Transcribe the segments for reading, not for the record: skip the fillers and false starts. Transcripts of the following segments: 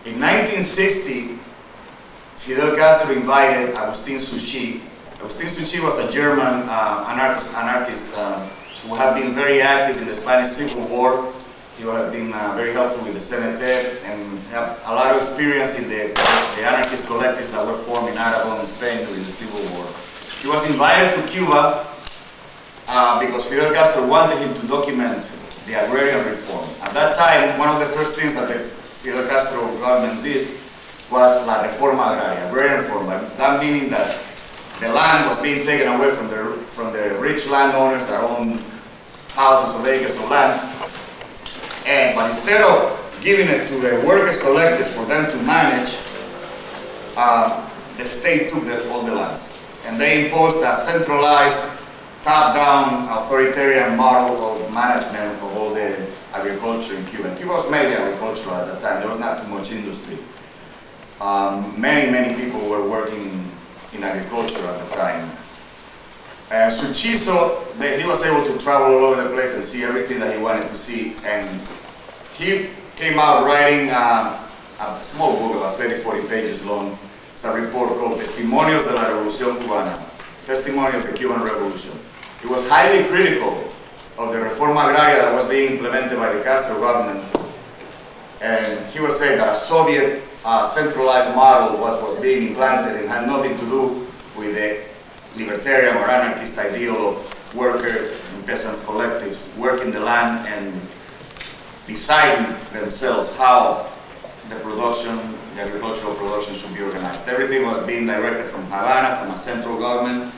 In 1960, Fidel Castro invited Agustin Souchy. Agustin Souchy was a German anarchist who had been very active in the Spanish Civil War. He had been very helpful with the CNT and had a lot of experience in the anarchist collectives that were formed in Aragon and Spain during the Civil War. He was invited to Cuba because Fidel Castro wanted him to document the agrarian reform. At that time, one of the first things that the Fidel Castro government did was la reforma agraria, agrarian reform. That meaning that the land was being taken away from the rich landowners that own thousands of acres of land. But instead of giving it to the workers' collectives for them to manage, the state took all the lands. And they imposed a centralized, top-down, authoritarian model of management of all the agriculture in Cuba. And Cuba was mainly agricultural at that time. There was not too much industry. Many people were working in agriculture at the time. Souchy, he was able to travel all over the place and see everything that he wanted to see. And he came out writing a small book, about 30-40 pages long. It's a report called Testimonios de la Revolución Cubana, Testimony of the Cuban Revolution. He was highly critical of the reforma agraria that was being implemented by the Castro government. And he was saying that a Soviet centralized model was being implanted and had nothing to do with the libertarian or anarchist ideal of worker and peasants collectives working the land and deciding themselves how the agricultural production should be organized. Everything was being directed from Havana, from a central government,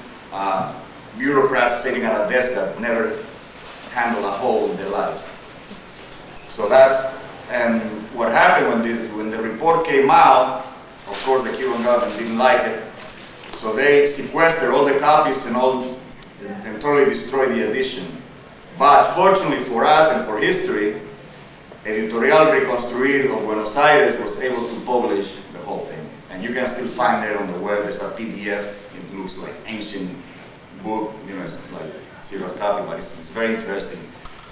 bureaucrats sitting at a desk that never handled a whole in their lives. So and what happened when the report came out, of course the Cuban government didn't like it, so they sequestered all the copies and totally destroyed the edition. But fortunately for us and for history, Editorial Reconstruir of Buenos Aires was able to publish the whole thing. And you can still find it on the web. There's a PDF. It looks like ancient book. You know, it's like zero copy, but it's very interesting.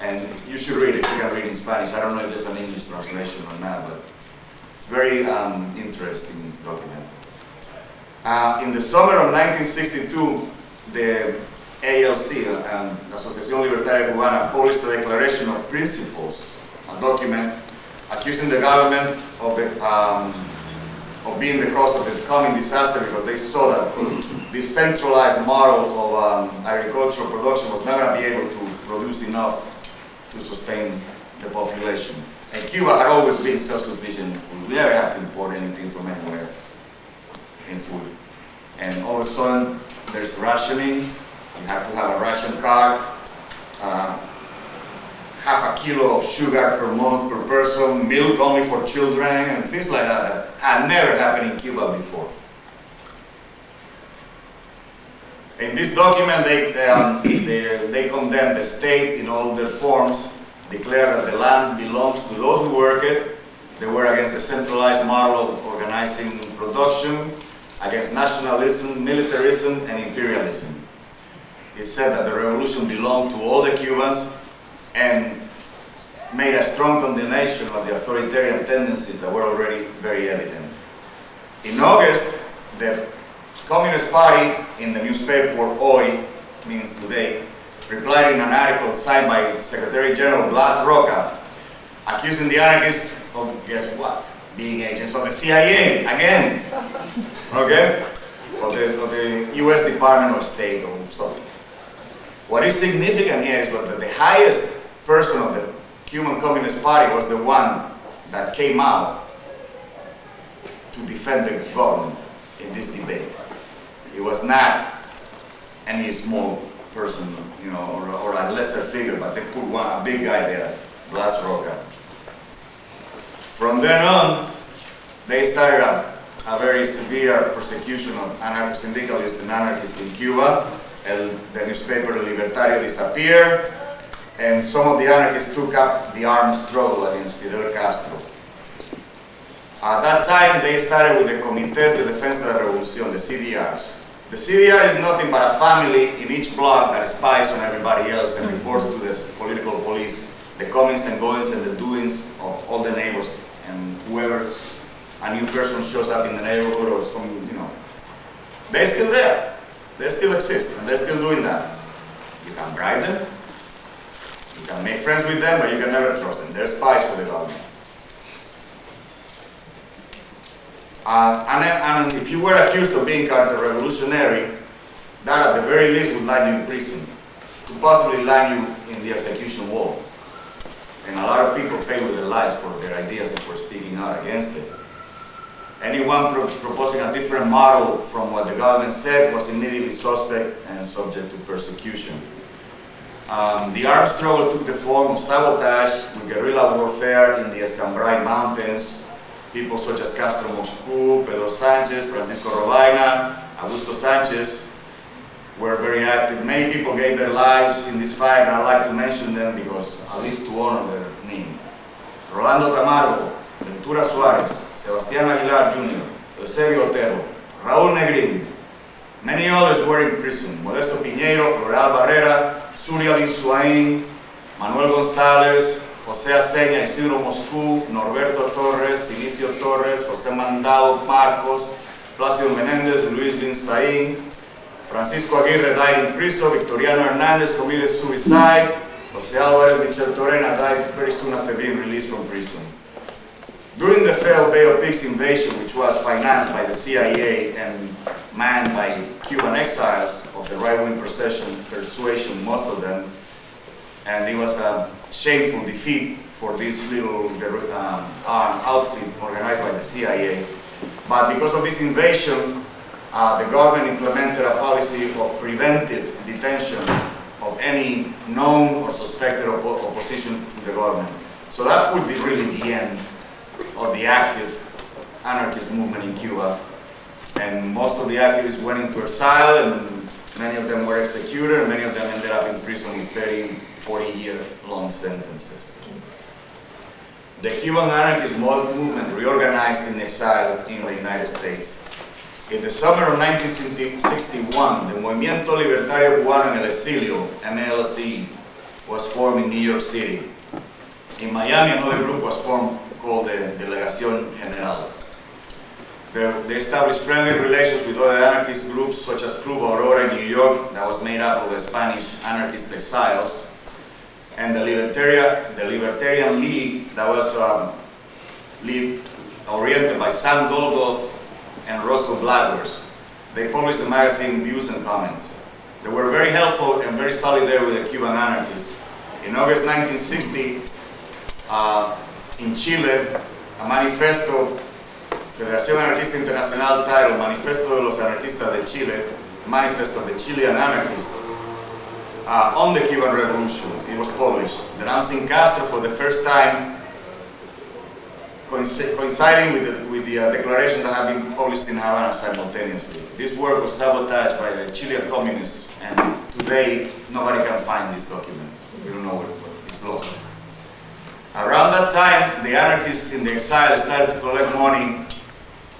And you should read it if you can read in Spanish. I don't know if there's an English translation or not, but it's very interesting document. In the summer of 1962, the ALC, Asociación Libertaria Cubana, published a declaration of principles, a document accusing the government of being the cause of the coming disaster, because they saw that this centralized model of agricultural production was not going to be able to produce enough to sustain the population. And Cuba had always been self-sufficient in food. We never had to import anything from anywhere in food. And all of a sudden, there's rationing. You have to have a ration card. Half a kilo of sugar per month per person, milk only for children, and things like that had never happened in Cuba before. In this document, they condemn the state in all their forms, declare that the land belongs to those who work it. They were against the centralized model of organizing production, against nationalism, militarism, and imperialism. It said that the revolution belonged to all the Cubans, and made a strong condemnation of the authoritarian tendencies that were already very evident. In August, the Communist Party in the newspaper Hoy, means today, replied in an article signed by Secretary General Blas Roca, accusing the anarchists of, guess what, being agents of the CIA, again, okay? Or the US Department of State or something. What is significant here is that the highest person of the Cuban Communist Party was the one that came out to defend the government in this debate. It was not any small person, you know, or a lesser figure, but they put a big guy there, Blas Roca. From then on, they started a very severe persecution of anarcho-syndicalists and anarchists in Cuba. The newspaper Libertario disappeared, and some of the anarchists took up the armed struggle against Fidel Castro. At that time, they started with the Comités de Defensa de la Revolución, the CDRs. The CDR is nothing but a family in each block that spies on everybody else and reports to the political police the comings and goings and the doings of all the neighbors and whoever a new person shows up in the neighborhood or some, they're still there. They still exist, and they're still doing that. You can bribe them, you can make friends with them, but you can never trust them. They're spies for the government. And if you were accused of being counter-revolutionary, that at the very least would land you in prison, could possibly land you in the execution wall. And a lot of people pay with their lives for their ideas and for speaking out against it. Anyone proposing a different model from what the government said was immediately suspect and subject to persecution. The armed struggle took the form of sabotage with guerrilla warfare in the Escambray Mountains. People such as Castro Moscú, Pedro Sanchez, Francisco Robaina, Augusto Sanchez were very active. Many people gave their lives in this fight, and I'd like to mention them because, at least to honor their name. Rolando Camargo, Ventura Suárez, Sebastián Aguilar Jr., Eusebio Otero, Raúl Negrín. Many others were in prison. Modesto Piñeiro, Floral Barrera, Surya Linsuain, Manuel González, José Aceña, Isidro Moscú, Norberto Torres, Silicio Torres, José Mandado Marcos, Plácido Menéndez, Luis Linsaín, Francisco Aguirre died in prison, Victoriano Hernandez committed suicide, José Álvarez Michel Torena died very soon after being released from prison. During the failed Bay of Pigs invasion, which was financed by the CIA and manned by Cuban exiles of the right-wing persuasion, most of them, and it was a shameful defeat for this little outfit organized by the CIA. But because of this invasion, the government implemented a policy of preventive detention of any known or suspected opposition to the government. So that would be really the end of the active anarchist movement in Cuba. And most of the activists went into exile, and many of them were executed, and many of them ended up in prison with 30, 40-year-long sentences. The Cuban anarchist movement reorganized in exile in the United States. In the summer of 1961, the Movimiento Libertario Cubano en el Exilio, MLC, was formed in New York City. In Miami, another group was formed called the Delegación General. They established friendly relations with other anarchist groups such as Club Aurora in New York, that was made up of the Spanish anarchist exiles, and the Libertarian League, that was oriented by Sam Dolgoff and Russell Blackwers. They published the magazine Views and Comments. They were very helpful and very solidarity with the Cuban anarchists. In August 1960, in Chile, a manifesto, Federación Anarquista Internacional titled Manifesto de los Anarquistas de Chile, Manifesto of the Chilean Anarchists, on the Cuban Revolution. It was published, denouncing Castro for the first time, coinciding with the declaration that had been published in Havana simultaneously. This work was sabotaged by the Chilean communists, and today nobody can find this document. We don't know where it's lost. Around that time, the anarchists in the exile started to collect money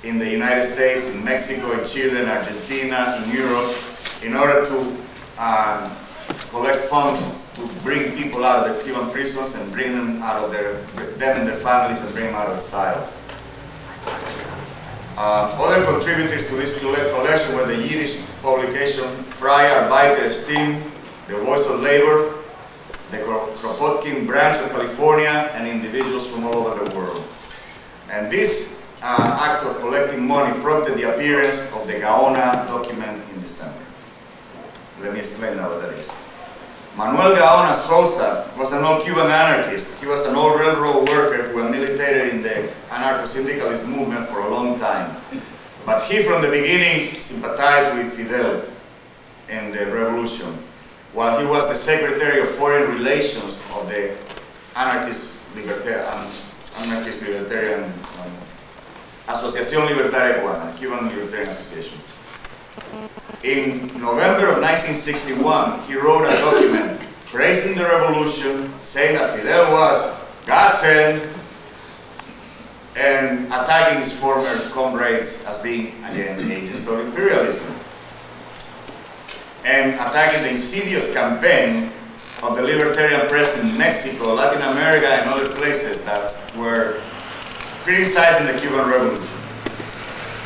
in the United States, in Mexico, in Chile, in Argentina, in Europe, in order to collect funds to bring people out of the Cuban prisons and bring them out of them and their families and bring them out of exile. Other contributors to this collection were the Yiddish publication Freie Arbeiter Stimme, The Voice of Labor, the Kropotkin branch of California, and individuals from all over the world. And this act of collecting money prompted the appearance of the Gaona document in December. Let me explain now what that is. Manuel Gaona Sousa was an old Cuban anarchist. He was an old railroad worker who had militated in the anarcho-syndicalist movement for a long time. But he, from the beginning, sympathized with Fidel and the revolution, while he was the Secretary of Foreign Relations of the Anarchist Libertarian Asociación Libertaria Cubana, Cuban Libertarian Association. In November of 1961, he wrote a document praising the revolution, saying that Fidel was God-sent, and attacking his former comrades as being, again, agents of imperialism, and attacking the insidious campaign of the libertarian press in Mexico, Latin America, and other places that were criticizing the Cuban Revolution.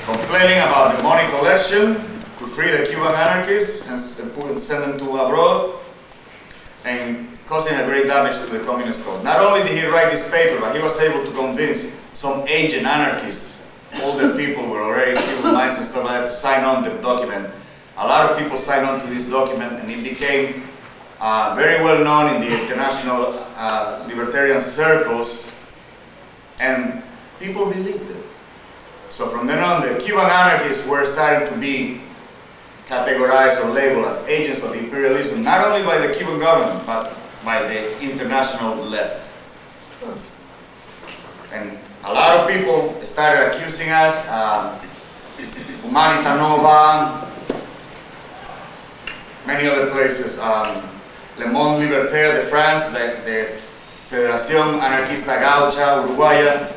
complaining about the money collection to free the Cuban anarchists and send them to abroad, and causing a great damage to the communist cause. Not only did he write this paper, but he was able to convince some agent anarchists, older people were already Cuban minds and stuff like that, to sign on the document. A lot of people signed on to this document, and it became very well known in the international libertarian circles, and people believed it. So from then on, the Cuban anarchists were starting to be categorized or labeled as agents of imperialism, not only by the Cuban government, but by the international left. And a lot of people started accusing us, Humanita Nova, many other places, Le Monde Libertaire de France, the Federación Anarquista Gaucha Uruguaya,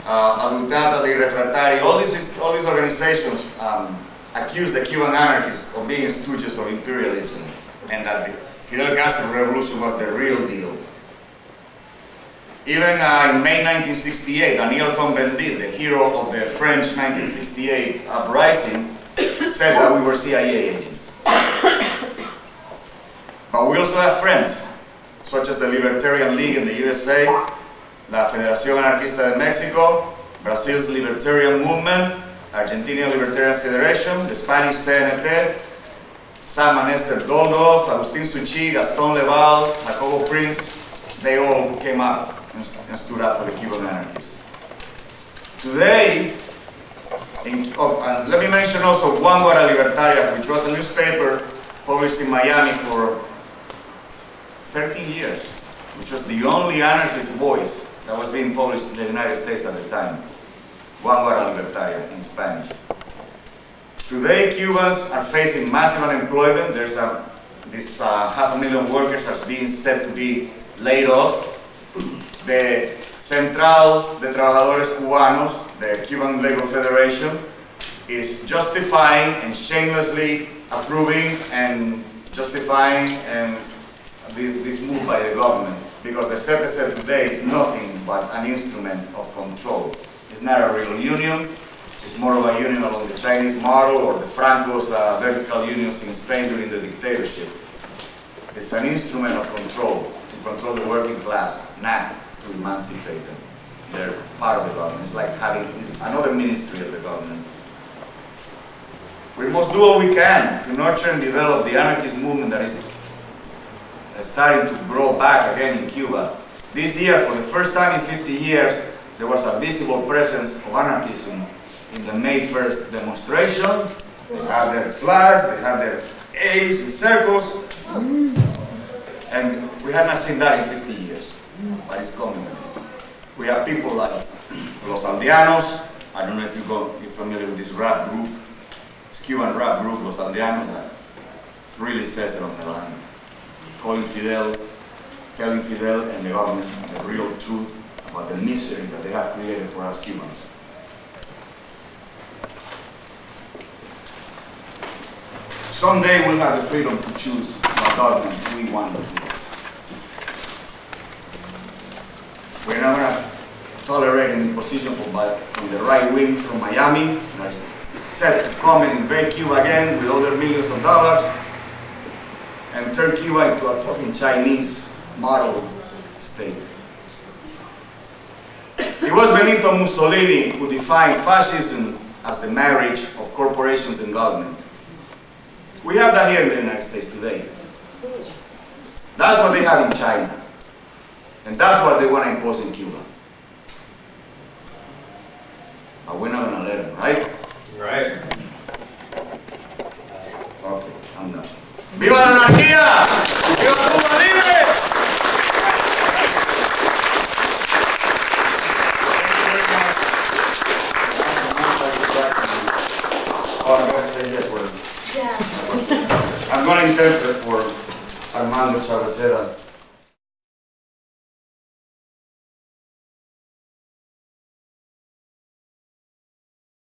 Adultata de Refractari, all these organizations accused the Cuban anarchists of being stooges of imperialism, and that the Fidel Castro revolution was the real deal. Even in May 1968, Daniel Cohn-Bendit, the hero of the French 1968 uprising, said that we were CIA agents. But we also have friends, such as the Libertarian League in the USA, La Federación Anarquista de Mexico, Brazil's Libertarian Movement, Argentina Libertarian Federation, the Spanish CNT, Sam and Esther Doldorf, Agustín Suchi, Gaston Leval, Jacobo Prince, they all came up and stood up for the Cuban anarchists. Today, and let me mention also Vanguardia Libertaria, which was a newspaper published in Miami for 13 years, which was the only anarchist voice that was being published in the United States at the time. Vanguardia Libertaria in Spanish. Today, Cubans are facing massive unemployment. There's this 500,000 workers are being said to be laid off. The Central de Trabajadores Cubanos, the Cuban Labor Federation, is justifying and shamelessly approving and justifying this move by the government, because the ZTZ today is nothing but an instrument of control. It's not a real union. It's more of a union along the Chinese model or the Franco's vertical unions in Spain during the dictatorship. It's an instrument of control, to control the working class, not to emancipate them. They're part of the government. It's like having another ministry of the government. We must do all we can to nurture and develop the anarchist movement that is starting to grow back again in Cuba. This year, for the first time in 50 years, there was a visible presence of anarchism in the May 1st demonstration. They had their flags, they had their A's and circles, and we had not seen that in 50 years, but it's coming. We have people like Los Aldeanos. I don't know if you're familiar with this rap group. It's Cuban rap group, Los Aldeanos, that really says it on the line. Calling Fidel, telling Fidel and the government the real truth about the misery that they have created for us Cubans. Someday we'll have the freedom to choose what government we want to do. We're not going to tolerate an imposition from the right wing from Miami that is set to come and invade Cuba again with other millions of dollars and turn Cuba into a fucking Chinese model state. It was Benito Mussolini who defined fascism as the marriage of corporations and government. We have that here in the United States today. That's what they have in China. And that's what they want to impose in Cuba. But we're not going to let them, right? Right. Okay, I'm done. ¡Viva la anarquía! ¡Viva Cuba libre! I'm going to interpret for Armando Chaveceda.